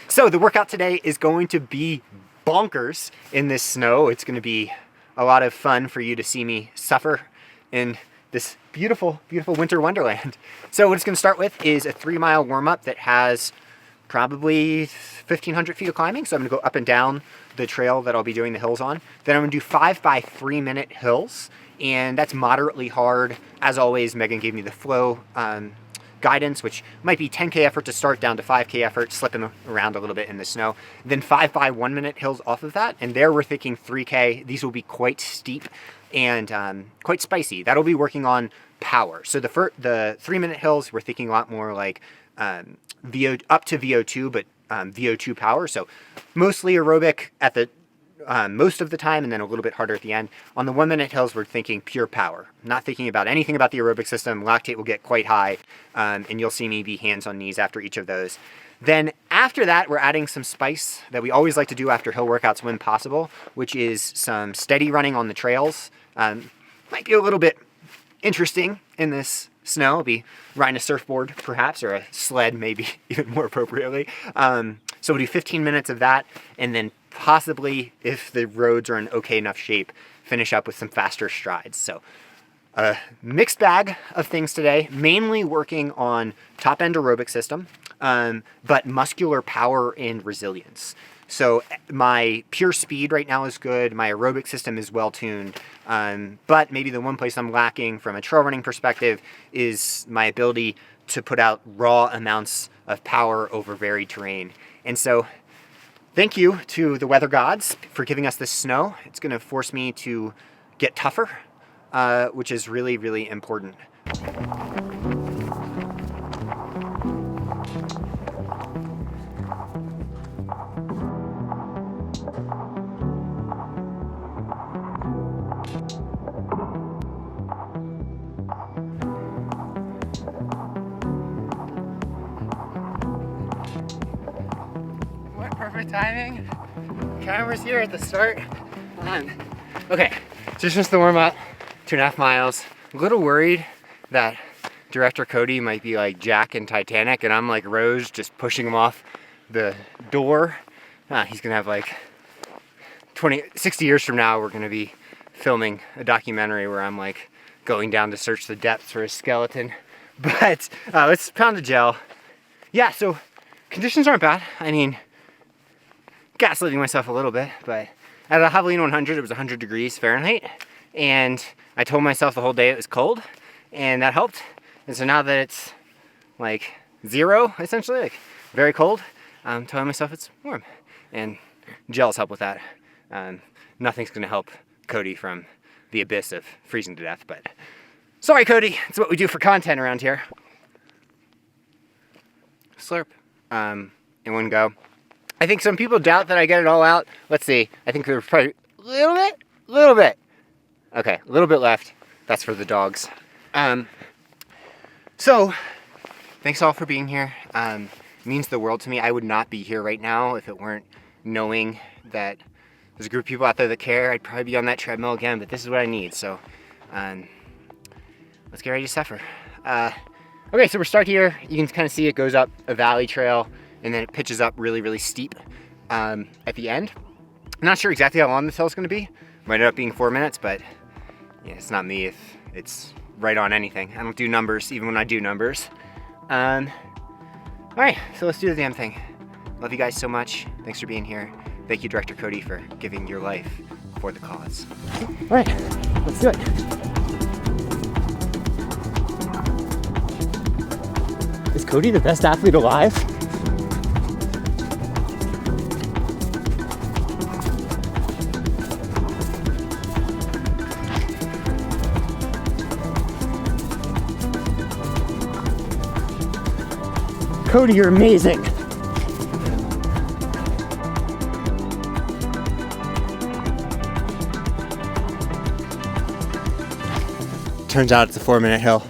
So the workout today is going to be bonkers in this snow. It's going to be a lot of fun for you to see me suffer in this beautiful, beautiful winter wonderland. So what it's going to start with is a 3-mile warm-up that has probably 1,500 feet of climbing. So I'm going to go up and down the trail that I'll be doing the hills on. Then I'm going to do 5 by 3-minute hills, and that's moderately hard. As always, Megan gave me the flow guidance, which might be 10K effort to start down to 5K effort, slipping around a little bit in the snow. Then 5 by 1-minute hills off of that, and there we're thinking 3K. These will be quite steep and quite spicy. That'll be working on power. So the 3-minute hills, we're thinking a lot more like up to VO2, but VO2 power. So mostly aerobic at the most of the time, and then a little bit harder at the end. On the 1-minute hills, we're thinking pure power, not thinking about anything about the aerobic system. Lactate will get quite high, and you'll see me be hands on knees after each of those. Then after that, we're adding some spice that we always like to do after hill workouts when possible, which is some steady running on the trails. Might be a little bit interesting in this snow. I'll be riding a surfboard perhaps, or a sled maybe even more appropriately. So we'll do 15 minutes of that, and then possibly, if the roads are in okay enough shape, finish up with some faster strides. So a mixed bag of things today, mainly working on top end aerobic system, but muscular power and resilience. So my pure speed right now is good. My aerobic system is well tuned. But maybe the one place I'm lacking from a trail running perspective is my ability to put out raw amounts of power over varied terrain. And so thank you to the weather gods for giving us this snow. It's going to force me to get tougher, which is really, really important. Perfect timing. Camera's here at the start. Okay, just the warm up, 2.5 miles. A little worried that Director Cody might be like Jack in Titanic, and I'm like Rose, just pushing him off the door. He's gonna have like 60 years from now, we're gonna be filming a documentary where I'm like going down to search the depths for a skeleton. But let's pound the gel. Yeah, so conditions aren't bad. I mean, gaslighting myself a little bit, but at a Javelina 100, it was 100 degrees Fahrenheit, and I told myself the whole day it was cold, and that helped. And so now that it's like 0, essentially, like very cold, I'm telling myself it's warm, and gels help with that. Nothing's gonna help Cody from the abyss of freezing to death, but sorry, Cody, it's what we do for content around here. Slurp, in one go. I think some people doubt that I get it all out. Let's see. I think there's probably a little bit. Okay, a little bit left. That's for the dogs. So, thanks all for being here. It means the world to me. I would not be here right now if it weren't knowing that there's a group of people out there that care. I'd probably be on that treadmill again, but this is what I need. So, let's get ready to suffer. Okay, so we're start here. You can kind of see it goes up a valley trail, and then it pitches up really, really steep at the end. I'm not sure exactly how long this hill is going to be. Might end up being 4 minutes, but yeah, it's not me if it's right on anything. I don't do numbers, even when I do numbers. All right, so let's do the damn thing. Love you guys so much. Thanks for being here. Thank you, Director Cody, for giving your life for the cause. All right, let's do it. Is Cody the best athlete alive? Cody, you're amazing. Turns out it's a 4-minute hill,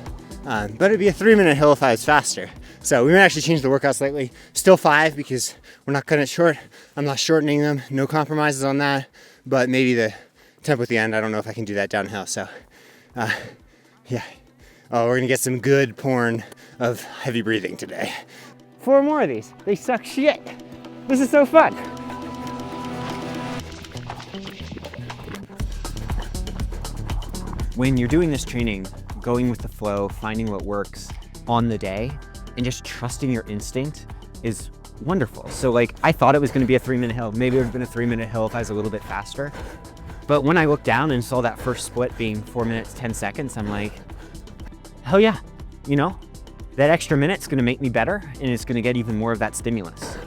but it'd be a 3-minute hill if I was faster. So we might actually change the workout slightly. Still 5 because we're not cutting it short. I'm not shortening them, no compromises on that, but maybe the tempo at the end, I don't know if I can do that downhill. So yeah. Oh, we're gonna get some good porn of heavy breathing today. 4 more of these. They suck shit. This is so fun. When you're doing this training, going with the flow, finding what works on the day, and just trusting your instinct is wonderful. So like, I thought it was gonna be a 3-minute hill. Maybe it would have been a 3-minute hill if I was a little bit faster. But when I looked down and saw that first split being 4 minutes, 10 seconds, I'm like, hell yeah, you know, that extra minute's gonna make me better and it's gonna get even more of that stimulus.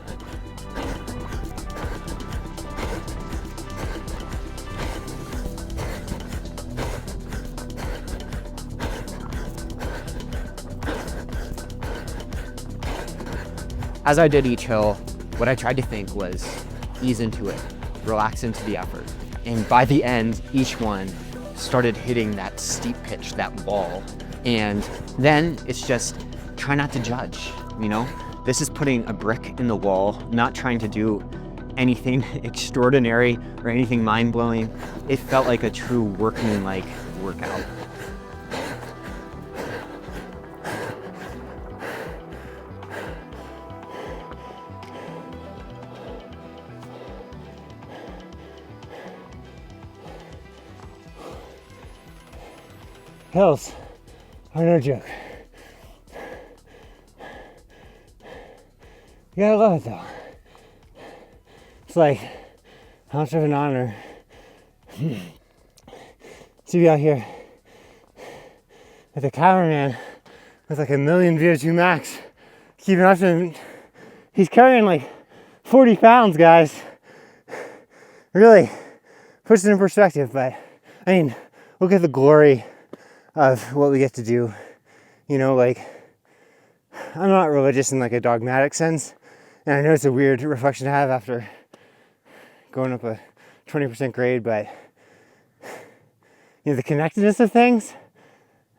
As I did each hill, what I tried to think was ease into it, relax into the effort. And by the end, each one started hitting that steep pitch, that wall. And then it's just try not to judge, you know? This is putting a brick in the wall, not trying to do anything extraordinary or anything mind-blowing. It felt like a true workman-like workout. Hills are no joke. You gotta love it though. It's like, how much of an honor to be out here with a cameraman with like 1 million VO2 max, keeping up to him. He's carrying like 40 pounds, guys. Really puts it in perspective, but I mean, look at the glory of what we get to do. You know, like, I'm not religious in like a dogmatic sense, and I know it's a weird reflection to have after going up a 20% grade, but you know, the connectedness of things,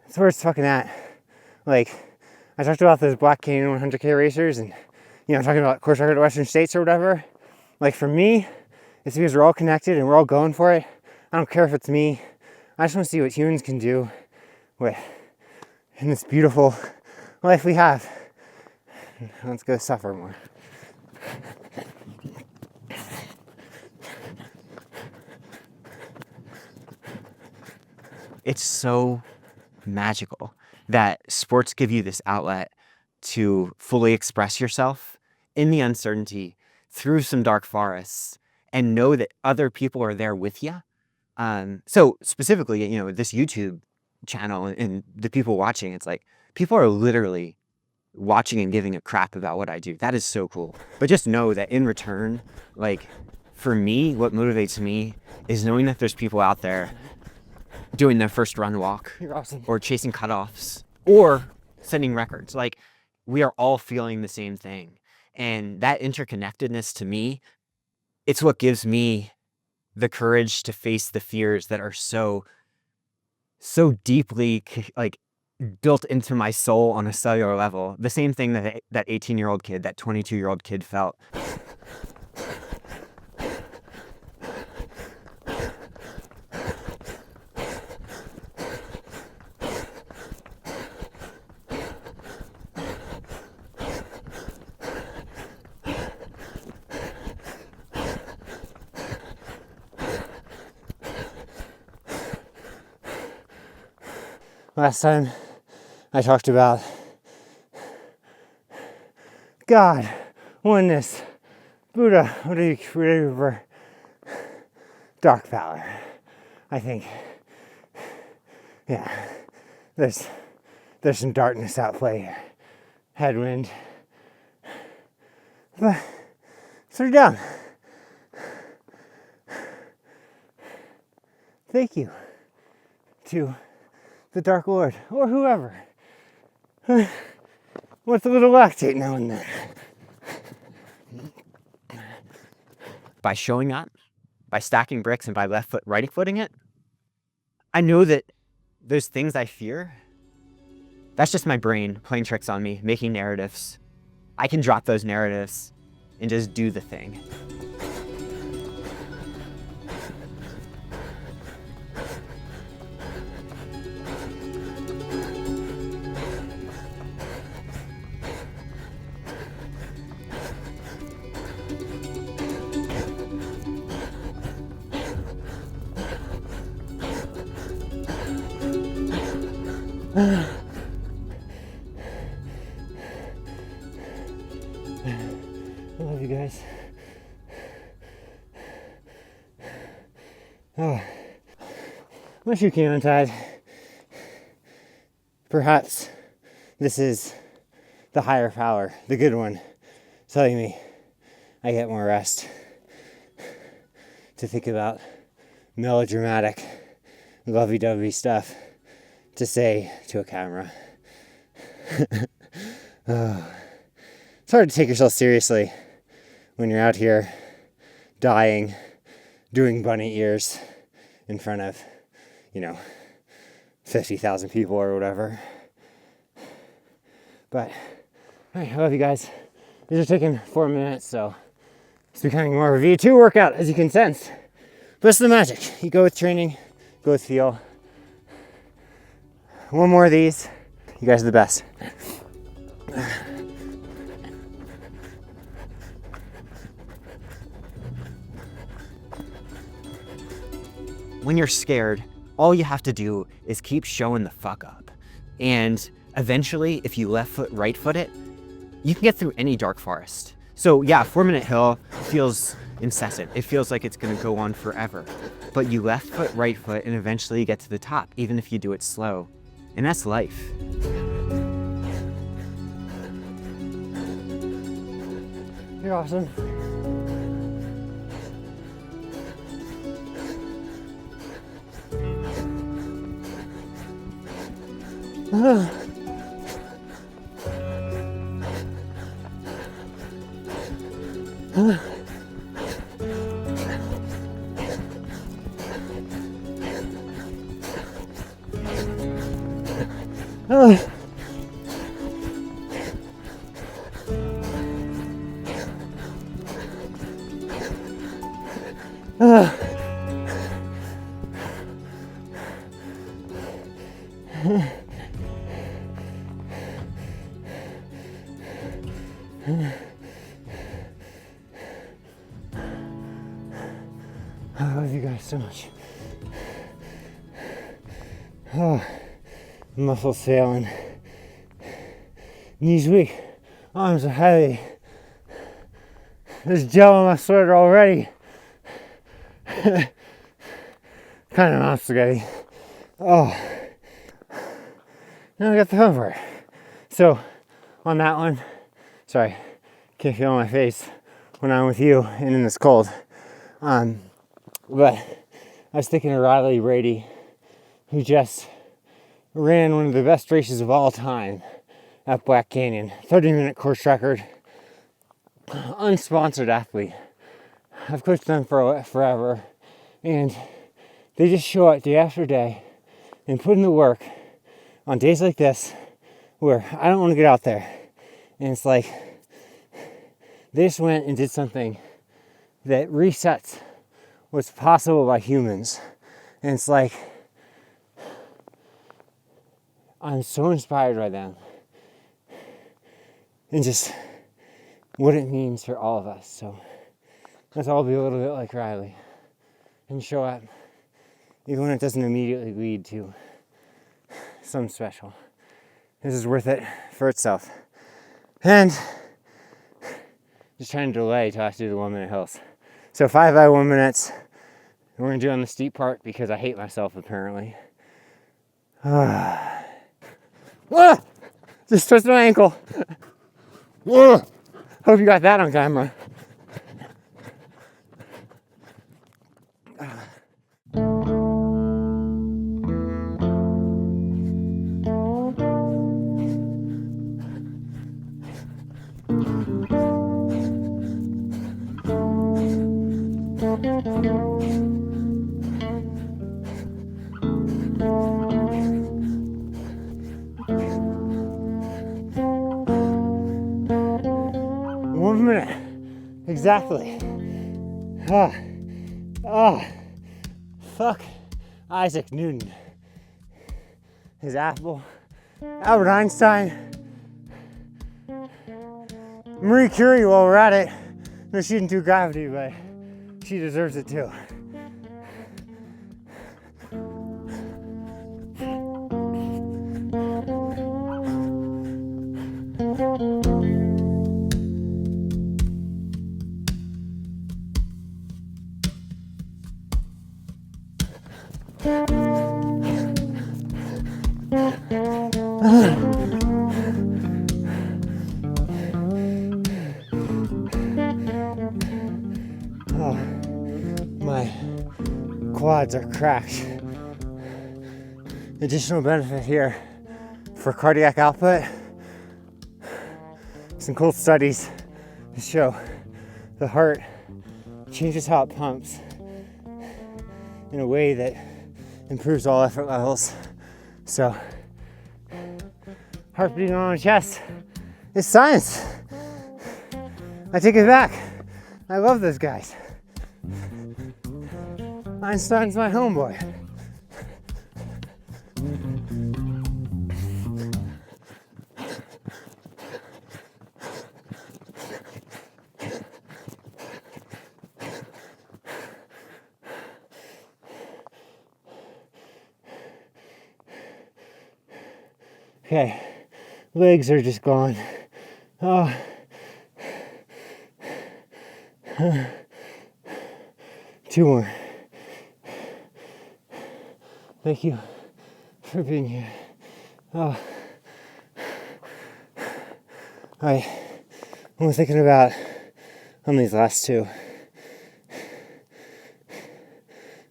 that's where it's fucking at. Like, I talked about those Black Canyon 100K racers, and you know, I'm talking about course record at Western States or whatever. Like, for me, it's because we're all connected and we're all going for it. I don't care if it's me. I just want to see what humans can do in this beautiful life we have. Let's go suffer more. It's so magical that sports give you this outlet to fully express yourself in the uncertainty through some dark forests and know that other people are there with you. So specifically, you know, this YouTube channel and the people watching, it's like people are literally watching and giving a crap about what I do. That is so cool. But just know that in return, like, for me, what motivates me is knowing that there's people out there doing their first run walk. You're awesome. Or chasing cutoffs or setting records. Like, we are all feeling the same thing. And that interconnectedness, to me, it's what gives me the courage to face the fears that are so deeply like built into my soul on a cellular level. The same thing that that 18-year-old kid, that 22-year-old kid felt. Last time I talked about God, oneness, Buddha, whatever, dark power. I think, yeah, there's some darkness at play here. Headwind. But throw down. Thank you to the Dark Lord, or whoever. with a little lactate now and then. By showing up, by stacking bricks, and by left foot, right footing it, I know that those things I fear, that's just my brain playing tricks on me, making narratives. I can drop those narratives and just do the thing. I love you guys. Oh, my shoe came untied. Perhaps this is the higher power, the good one, telling me I get more rest to think about melodramatic, lovey-dovey stuff to say to a camera. It's hard to take yourself seriously when you're out here dying, doing bunny ears in front of, 50,000 people or whatever. But, all right, I love you guys. These are taking 4 minutes, so it's becoming more of a V2 workout, as you can sense. But it's the magic. You go with training, go with feel. One more of these. You guys are the best. When you're scared, all you have to do is keep showing the fuck up. And eventually, if you left foot, right foot it, you can get through any dark forest. So yeah, 4-minute hill feels incessant. It feels like it's gonna go on forever. But you left foot, right foot, and eventually you get to the top, even if you do it slow. And that's life. You're awesome. I love you guys so much. Oh, muscles failing. Knees weak. Arms are heavy. There's gel on my sweater already. Kind of not spaghetti. Oh. Now I got the fun part. So, on that one, sorry, can't feel my face when I'm with you and in this cold. But I was thinking of Riley Brady, who just ran one of the best races of all time at Black Canyon. 30-minute course record. Unsponsored athlete. I've coached them for forever. And they just show up day after day and put in the work on days like this where I don't want to get out there. And it's like they just went and did something that resets what's possible by humans. And it's like I'm so inspired by them and just what it means for all of us. So let's all be a little bit like Riley and show up even when it doesn't immediately lead to something special. This is worth it for itself. And just trying to delay till I have to do the 1-minute hills. So 5 by 1 minutes. We're gonna do on the steep part because I hate myself apparently. Just twisted my ankle. Hope you got that on camera. Exactly. Fuck Isaac Newton. His apple. Albert Einstein. Marie Curie, while we're at it. No, she didn't do gravity, but she deserves it too. Oh, my quads are cracked. Additional benefit here for cardiac output. Some cool studies show the heart changes how it pumps in a way that improves all effort levels. So, heart beating on my chest is science. I take it back. I love those guys. Einstein's my homeboy. Okay, legs are just gone. Oh. Two more. Thank you for being here. Oh. I'm thinking about on these last two.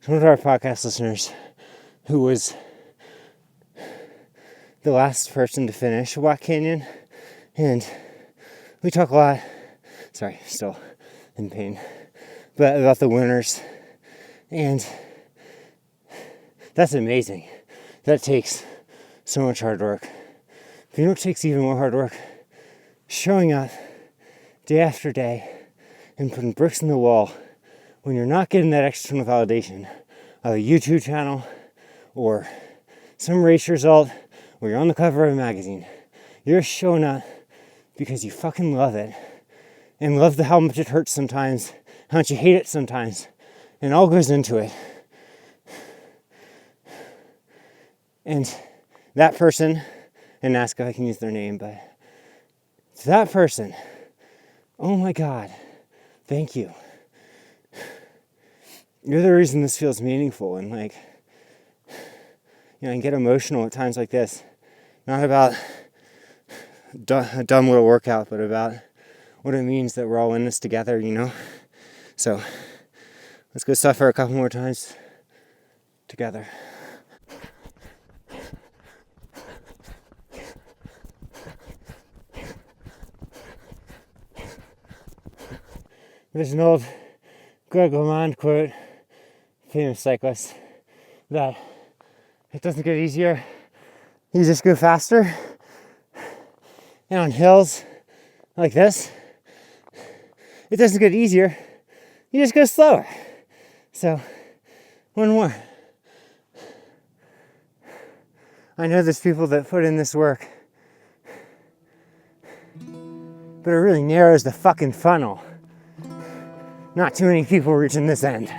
One of our podcast listeners who was the last person to finish Walk Canyon, and we talk a lot, sorry, still in pain, but about the winners, and that's amazing. That takes so much hard work. But you know what takes even more hard work? Showing up day after day and putting bricks in the wall when you're not getting that external validation of a YouTube channel or some race result where you're on the cover of a magazine. You're showing up because you fucking love it and love how much it hurts sometimes, how much you hate it sometimes, and all goes into it. And that person, and ask if I can use their name, but to that person, oh my God, thank you. You're the reason this feels meaningful, and like, you know, I get emotional at times like this. Not about a dumb little workout, but about what it means that we're all in this together, you know? So, let's go suffer a couple more times together. There's an old Greg LeMond quote, famous cyclist, that it doesn't get easier, you just go faster. And on hills like this, it doesn't get easier, you just go slower. So, one more. I know there's people that put in this work, but it really narrows the fucking funnel. Not too many people reaching this end.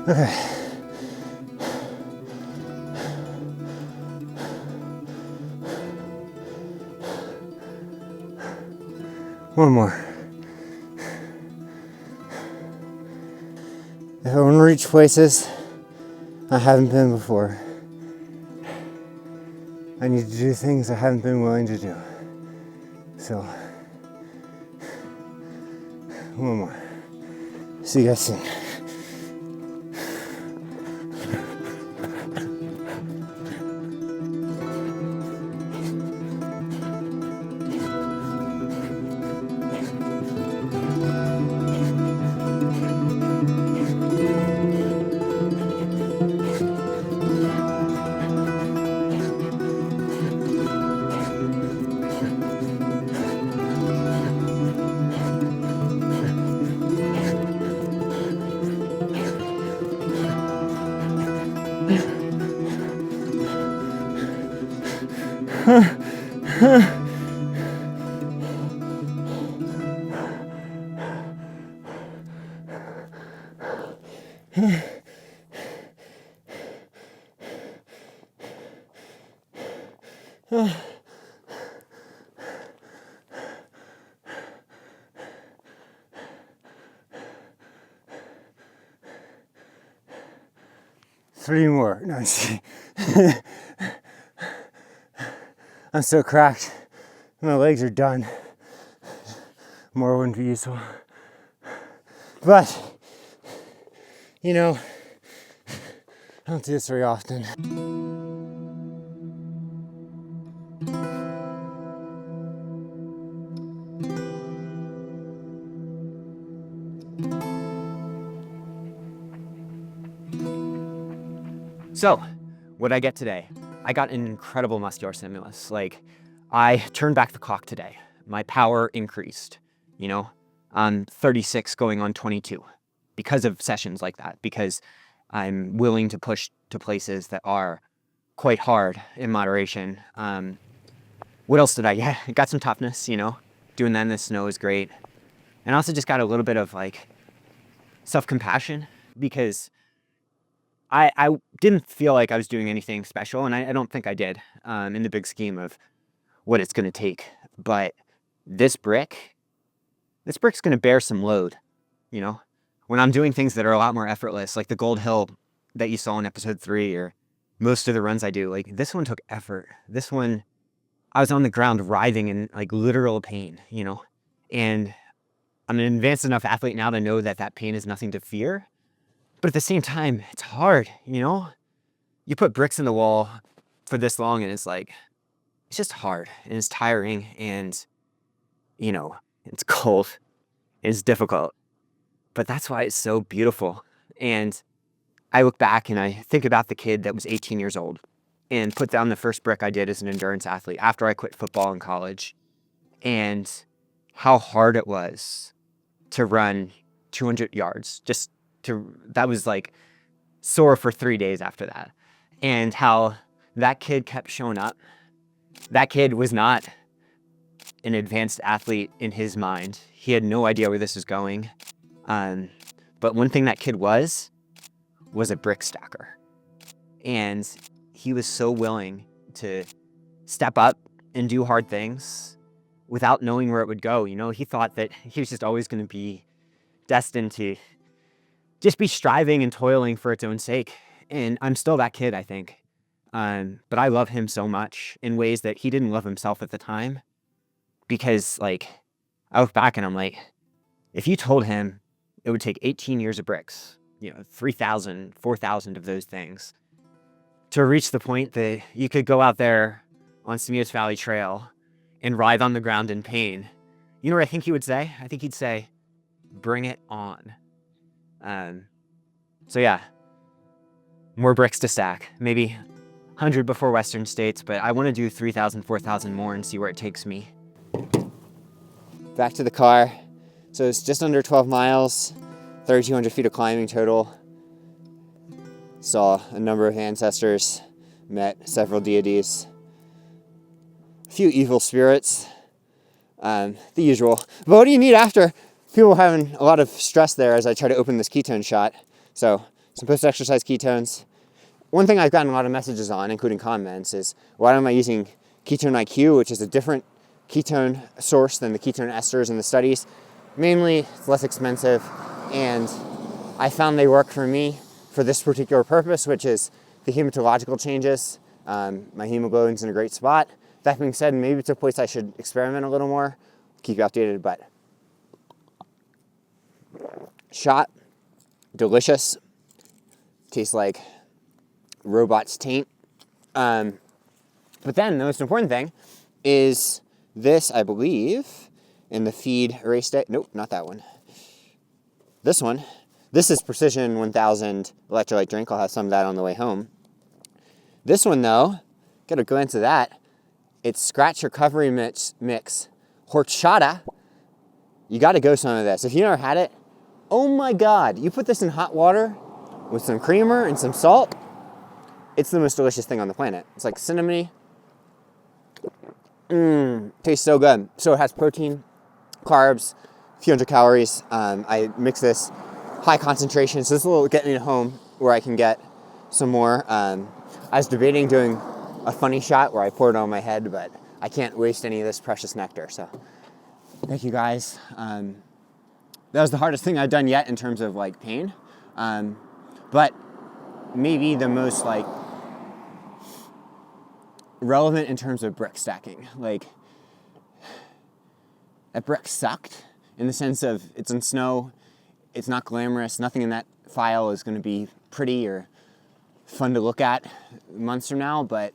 Okay. One more. reach places I haven't been before. I need to do things I haven't been willing to do. So, one more. See you guys soon. Three more. No, I'm just kidding. I'm so cracked. My legs are done. More wouldn't be useful. But, you know, I don't do this very often. So, what did I get today? I got an incredible muscular stimulus. Like, I turned back the clock today. My power increased, you know? I'm 36 going on 22 because of sessions like that, because I'm willing to push to places that are quite hard in moderation. What else did I get? I got some toughness, you know? Doing that in the snow is great. And I also just got a little bit of, like, self-compassion, because I didn't feel like I was doing anything special, and I don't think I did in the big scheme of what it's going to take. But this brick's going to bear some load, you know? When I'm doing things that are a lot more effortless, like the Gold Hill that you saw in episode 3, or most of the runs I do, like this one took effort. This one, I was on the ground writhing in like literal pain, you know? And I'm an advanced enough athlete now to know that that pain is nothing to fear. But at the same time, it's hard, you know? You put bricks in the wall for this long and it's like, it's just hard and it's tiring and, you know, it's cold. It's difficult. But that's why it's so beautiful. And I look back and I think about the kid that was 18 years old and put down the first brick I did as an endurance athlete after I quit football in college, and how hard it was to run 200 yards. That was like sore for 3 days after that. And how that kid kept showing up. That kid was not an advanced athlete in his mind. He had no idea where this was going. But one thing that kid was a brick stacker. And he was so willing to step up and do hard things without knowing where it would go. You know, he thought that he was just always going to be destined to just be striving and toiling for its own sake. And I'm still that kid, I think. But I love him so much in ways that he didn't love himself at the time. Because, like, I look back and I'm like, if you told him it would take 18 years of bricks, you know, 3,000, 4,000 of those things, to reach the point that you could go out there on Simios Valley Trail and writhe on the ground in pain, you know what I think he would say? I think he'd say, bring it on. So yeah, more bricks to stack. Maybe 100 before Western States, but I want to do 3,000, 4,000 more and see where it takes me. Back to the car. So it's just under 12 miles, 3,200 feet of climbing total. Saw a number of ancestors, met several deities, a few evil spirits, the usual. But what do you need after? People having a lot of stress there as I try to open this ketone shot. So some post-exercise ketones. One thing I've gotten a lot of messages on, including comments, is why am I using Ketone IQ, which is a different ketone source than the ketone esters in the studies. Mainly, it's less expensive, and I found they work for me for this particular purpose, which is the hematological changes. My hemoglobin's in a great spot. That being said, maybe it's a place I should experiment a little more. Keep you updated, but shot, delicious. Tastes like robot's taint. But then the most important thing is this, I believe, in the feed erase day. Nope, not that one. This one. This is Precision 1000 electrolyte drink. I'll have some of that on the way home. This one, though, get a glance of that. It's Scratch Recovery Mix Horchata. You got to go some of this. If you never had it, oh my God, you put this in hot water with some creamer and some salt. It's the most delicious thing on the planet. It's like cinnamony. Tastes so good. So it has protein, carbs, a few hundred calories. I mix this high concentration, so this will get me home where I can get some more. I was debating doing a funny shot where I pour it on my head, but I can't waste any of this precious nectar. So thank you guys. That was the hardest thing I've done yet in terms of like pain, but maybe the most like relevant in terms of brick stacking. Like, that brick sucked in the sense of it's in snow, it's not glamorous, nothing in that file is going to be pretty or fun to look at months from now, but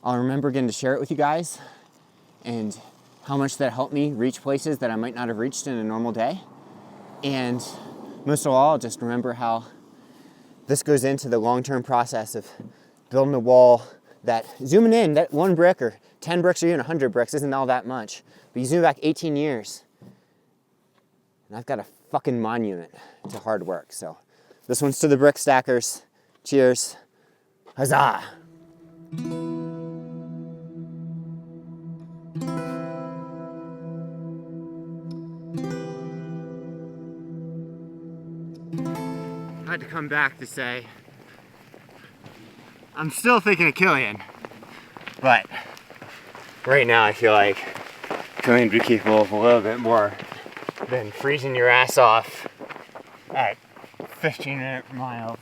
I'll remember getting to share it with you guys and how much that helped me reach places that I might not have reached in a normal day. And most of all, I'll just remember how this goes into the long-term process of building a wall that, zooming in, that one brick or 10 bricks or even 100 bricks isn't all that much. But you zoom back 18 years, and I've got a fucking monument to hard work. So this one's to the brick stackers. Cheers. Huzzah. I had to come back to say, I'm still thinking of Killian, but right now I feel like Killian would be capable of a little bit more than freezing your ass off at 15-minute miles.